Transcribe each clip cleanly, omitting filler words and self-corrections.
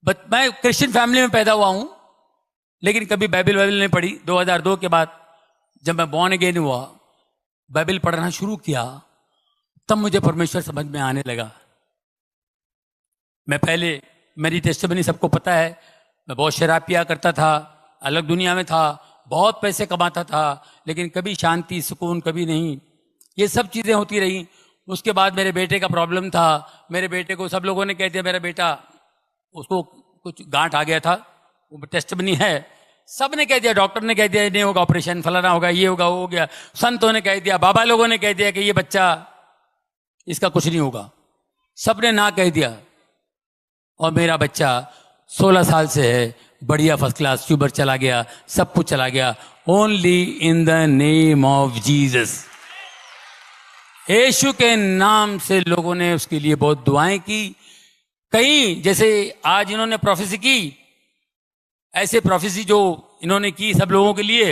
मैं Christian family में पैदा हुआ हूं, लेकिन कभी बाइबल नहीं पढ़ी। 2002 के बाद जब मैं बॉर्न अगेन हुआ, बाइबल पढ़ना शुरू किया, तब मुझे परमेश्वर समझ में आने लगा। मैं पहले, मेरी टेस्टिमनी सबको पता है, मैं बहुत शराब पिया करता था, अलग दुनिया में था, बहुत पैसे कमाता था, लेकिन कभी शांति सुकून कभी नहीं। ये सब चीज़ें होती रही। उसके बाद मेरे बेटे का प्रॉब्लम था। मेरे बेटे को सब लोगों ने कह दिया मेरा बेटा, उसको कुछ गांठ आ गया था, वो टेस्टिमनी है, सब ने कह दिया, डॉक्टर ने कह दिया ये नहीं होगा, ऑपरेशन फलाना होगा, ये होगा, वो हो गया, संतों ने कह दिया, बाबा लोगों ने कह दिया कि ये बच्चा, इसका कुछ नहीं होगा, सबने ना कह दिया। और मेरा बच्चा 16 साल से है, बढ़िया फर्स्ट क्लास, ट्यूबर चला गया, सब कुछ चला गया, only in the name of Jesus. यीशु के नाम से लोगों ने उसके लिए बहुत दुआएं की। कई जैसे आज इन्होंने प्रोफेसी की, ऐसे प्रोफेसी जो इन्होंने की सब लोगों के लिए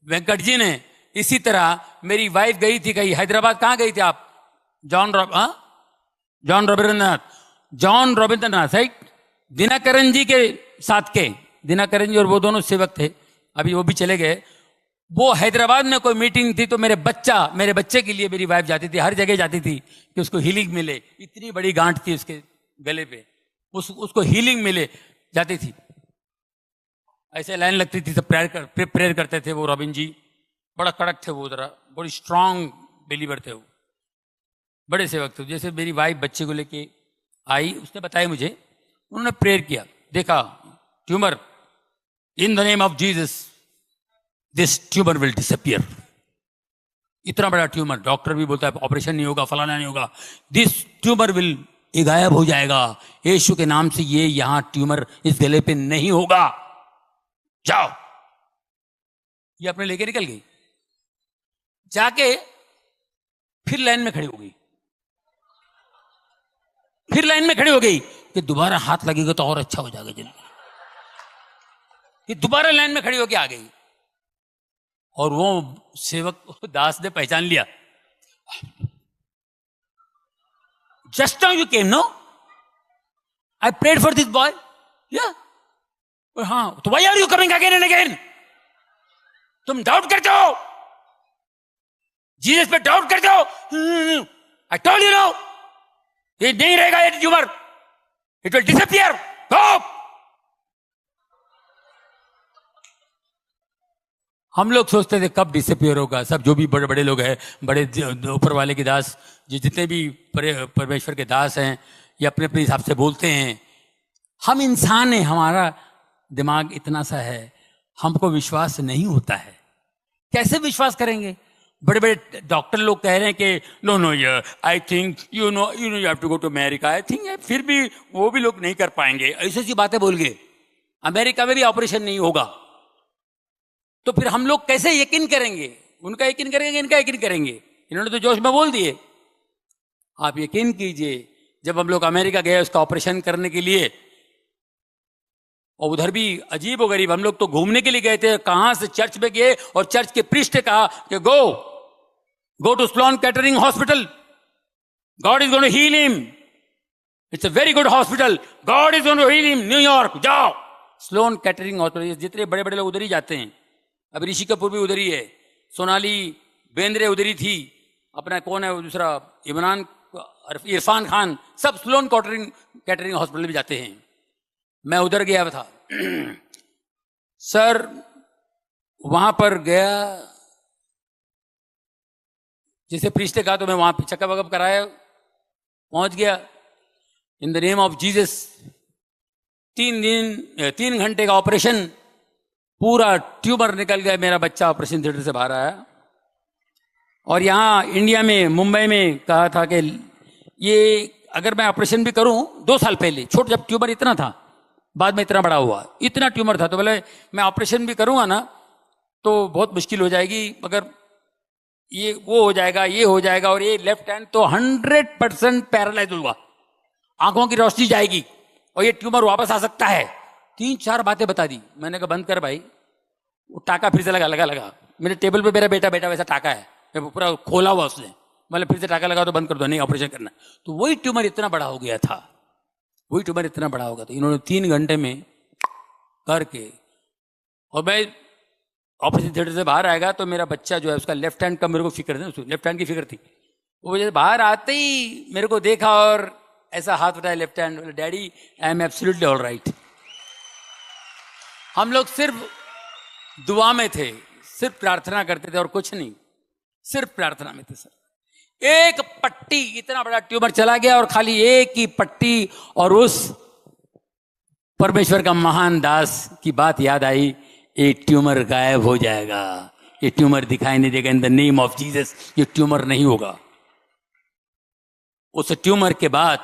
वेंकट जी ने, इसी तरह मेरी वाइफ गई थी कहीं हैदराबाद। कहाँ गई थी आप? जॉन रविंद्रनाथ राइट, दिनाकरन जी के साथ के, दिनाकरन जी और वो दोनों सेवक थे, अभी वो भी चले गए। वो हैदराबाद में कोई मीटिंग थी, तो मेरे बच्चे के लिए मेरी वाइफ जाती थी, हर जगह जाती थी कि उसको हीलिंग मिले। इतनी बड़ी गांठ थी उसके गले पे, उसको हीलिंग मिले, जाती थी। ऐसे लाइन लगती थी, सब प्रेयर करते थे। वो रॉबिन जी बड़ा कड़क थे, वो जरा बड़ी स्ट्रांग बिलीवर थे, वो बड़े सेवक थे। जैसे मेरी वाइफ बच्चे को लेके आई, उसने बताया मुझे, उन्होंने प्रेयर किया, देखा tumour, in the name of Jesus this tumour will disappear. इतना बड़ा ट्यूमर, डॉक्टर भी बोलता है ऑपरेशन नहीं होगा, फलाना नहीं होगा, दिस ट्यूमर विल, ये गायब हो जाएगा यीशु के नाम से, ये यहां ट्यूमर इस गले पे नहीं होगा, जाओ। ये अपने लेके निकल गई, जाके फिर लाइन में खड़ी हो गई, फिर लाइन में खड़ी हो गई कि दोबारा हाथ लगेगा तो और अच्छा हो जाएगा जल्दी। कि दोबारा लाइन में खड़ी होके आ गई, और वो सेवक दास ने पहचान लिया। Just now you came, no? I prayed for this boy, या हाँ, तो why are you coming again and again? तुम डाउट करते हो, जीसस पे डाउट करते हो। आई टोल्ड यू नो, ये नहीं रहेगा, ये ट्यूमर, इट विल डिसअपियर, गो। हम लोग सोचते थे कब डिसअपियर होगा। सब जो भी बड़े बड़े लोग हैं, बड़े ऊपर वाले के दास, जितने भी परमेश्वर के दास हैं, ये अपने अपने हिसाब से बोलते हैं। हम इंसान हैं, हमारा दिमाग इतना सा है, हमको विश्वास नहीं होता है। कैसे विश्वास करेंगे? बड़े बड़े डॉक्टर लोग कह रहे हैं कि नो नो यार, I think you know you have to go to America, I think, फिर भी वो भी लोग नहीं कर पाएंगे, ऐसी ऐसी बातें बोल गए। अमेरिका में भी ऑपरेशन नहीं होगा, तो फिर हम लोग कैसे यकीन करेंगे? उनका यकीन करेंगे, इनका यकीन करेंगे? इन्होंने तो जोश में बोल दिए। आप यकीन कीजिए, जब हम लोग अमेरिका गए उसका ऑपरेशन करने के लिए, और उधर भी अजीब व गरीब, हम लोग तो घूमने के लिए गए थे, कहां से चर्च में गए, और चर्च के प्रीस्ट ने कहा कि go to Sloan Kettering hospital, God is going to heal him, it's a very good hospital, God is going to heal him, New York जाओ। स्लोन केटरिंग हॉस्पिटल, जितने बड़े बड़े लोग उधर ही जाते हैं। अब ऋषि कपूर भी उधर ही है, सोनाली बेंद्रे उधर ही थी, अपना कौन है वो दूसरा, इरफान खान, सब स्लोन कैटरिंग हॉस्पिटल भी जाते हैं। मैं उधर गया था सर, वहां पर गया, जैसे प्रीस्ट ने कहा तो मैं वहां पे चेकअप वकअप कराया, पहुंच गया। इन द नेम ऑफ जीसस, 3 घंटे का ऑपरेशन, पूरा ट्यूमर निकल गया। मेरा बच्चा ऑपरेशन थिएटर से बाहर आया। और यहाँ इंडिया में, मुंबई में कहा था कि ये अगर मैं ऑपरेशन भी करूं, 2 साल पहले छोटा, जब ट्यूमर इतना था, बाद में इतना बड़ा हुआ, इतना ट्यूमर था, तो बोले मैं ऑपरेशन भी करूंगा ना तो बहुत मुश्किल हो जाएगी, मगर ये वो हो जाएगा, ये हो जाएगा, और ये लेफ्ट हैंड तो 100% पैरालाइज होगा, आंखों की रोशनी जाएगी, और ये ट्यूमर वापस आ सकता है। 3-4 बातें बता दी। मैंने कहा बंद कर भाई। वो टाका फिर से लगा मेरे टेबल पे, मेरा बेटा वैसा टाका है, पूरा खोला हुआ उसने। मतलब फिर से टाका लगा तो बंद कर दो, नहीं ऑपरेशन करना। तो वही ट्यूमर इतना बड़ा हो गया था। वही ट्यूमर इतना बड़ा होगा। तो इन्होंने 3 घंटे में करके, और मैं ऑपरेशन थिएटर से बाहर आएगा तो मेरा बच्चा जो है उसका लेफ्ट हैंड का मेरे को फिक्र था, उसको लेफ्ट हैंड की फिक्र थी। वो जैसे बाहर आते ही मेरे को देखा और ऐसा हाथ उठाया लेफ्ट हैंड, बोले daddy I am absolutely all right. हम लोग सिर्फ दुआ में थे, सिर्फ प्रार्थना करते थे और कुछ नहीं, सिर्फ प्रार्थना में थे सर। एक पट्टी, इतना बड़ा ट्यूमर चला गया और खाली एक ही पट्टी, और उस परमेश्वर का महान दास की बात याद आई, ये ट्यूमर गायब हो जाएगा, ये ट्यूमर दिखाई नहीं देगा, इन द नेम ऑफ जीसस ये ट्यूमर नहीं होगा। उस ट्यूमर के बाद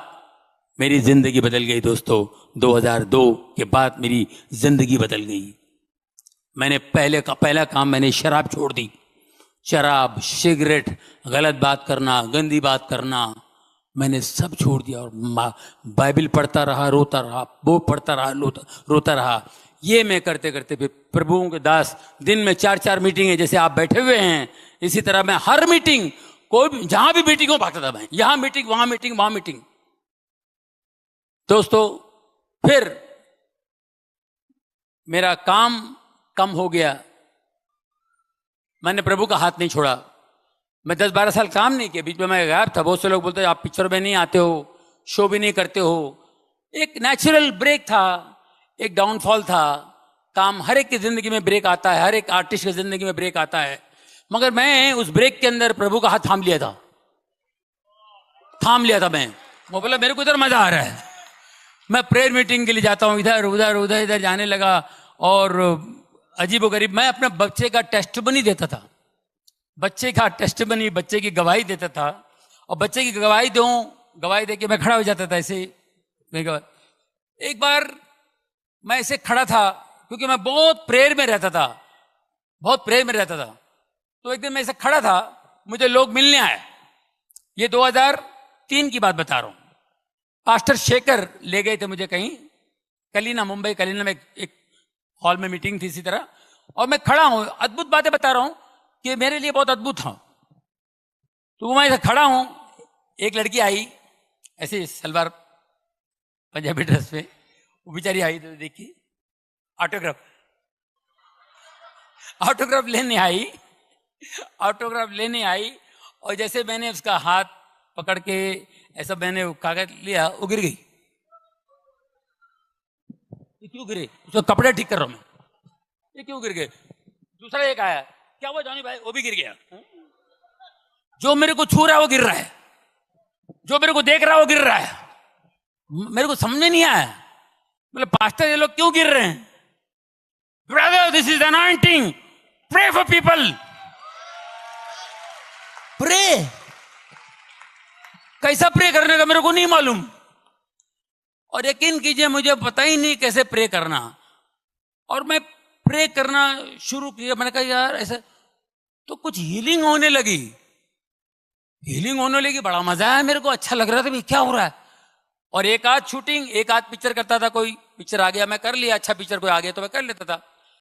मेरी जिंदगी बदल गई दोस्तों। 2002 के बाद मेरी जिंदगी बदल गई। मैंने पहला काम मैंने शराब छोड़ दी। शराब, सिगरेट, गलत बात करना, गंदी बात करना, मैंने सब छोड़ दिया और बाइबल पढ़ता रहा, रोता रहा, वो पढ़ता रहा, रोता रहा। ये मैं करते करते फिर प्रभुओं के दास, दिन में 4-4 मीटिंग है, जैसे आप बैठे हुए हैं इसी तरह मैं हर मीटिंग, कोई भी जहां भी मीटिंग हो भागता था मैं, यहां मीटिंग, वहां मीटिंग, वहां मीटिंग। दोस्तों फिर मेरा काम कम हो गया, मैंने प्रभु का हाथ नहीं छोड़ा। मैं 10-12 साल काम नहीं किया, बीच में मैं गायब था। बहुत से लोग बोलते आप पिक्चर में नहीं आते हो, शो भी नहीं करते हो। एक नेचुरल ब्रेक था, एक डाउनफॉल था। काम, हर एक की जिंदगी में ब्रेक आता है, हर एक आर्टिस्ट की जिंदगी में ब्रेक आता है। मगर मैं उस ब्रेक के अंदर प्रभु का हाथ थाम लिया था, मैं बोला मेरे को इधर मजा आ रहा है। मैं प्रेयर मीटिंग के लिए जाता हूँ, इधर उधर उधर इधर जाने लगा, और अजीबोगरीब मैं अपने बच्चे का टेस्टिमनी देता था, बच्चे का टेस्टिमनी, बच्चे की गवाही देता था। और बच्चे की गवाही दे के मैं खड़ा हो जाता था ऐसे। एक बार मैं ऐसे खड़ा था, क्योंकि मैं बहुत प्रेयर में रहता था, तो एक दिन मैं ऐसे खड़ा था, मुझे लोग मिलने आए। ये 2003 की बात बता रहा हूं। पास्टर शेखर ले गए थे मुझे कहीं, कलीना, मुंबई कलीना में एक हॉल में मीटिंग थी इसी तरह, और मैं खड़ा हूं, अद्भुत बातें बता रहा हूं कि मेरे लिए बहुत अद्भुत था। तो मैं ऐसे खड़ा हूं, एक लड़की आई ऐसे सलवार पंजाबी ड्रेस में, वो बेचारी आई तो देखी, ऑटोग्राफ लेने आई, और जैसे मैंने उसका हाथ पकड़ के ऐसा मैंने कागज लिया, वो गिर गई। ये क्यों गिरे? उसका कपड़े ठीक कर रहा हूं मैं, ये क्यों गिर गए? दूसरा एक आया, क्या हुआ जॉनी भाई? वो भी गिर गया। जो मेरे को छू रहा है वो गिर रहा है, जो मेरे को देख रहा है वो गिर रहा है। मेरे को समझ में नहीं आया, बोले पास्टर ये लोग क्यों गिर रहे हैं? Brother this is anointing, pray for people. Pray, कैसा प्रे करने का मेरे को नहीं मालूम, और यकीन कीजिए मुझे पता ही नहीं कैसे प्रे करना। और मैं प्रे करना शुरू किया, मैंने कहा यार ऐसे, तो कुछ हीलिंग होने लगी, बड़ा मजा आया मेरे को, अच्छा लग रहा था भाई क्या हो रहा है। और एक आध शूटिंग, एक आध पिक्चर करता था, कोई पिक्चर आ गया मैं कर लिया, अच्छा पिक्चर कोई आ गया तो मैं कर लेता था।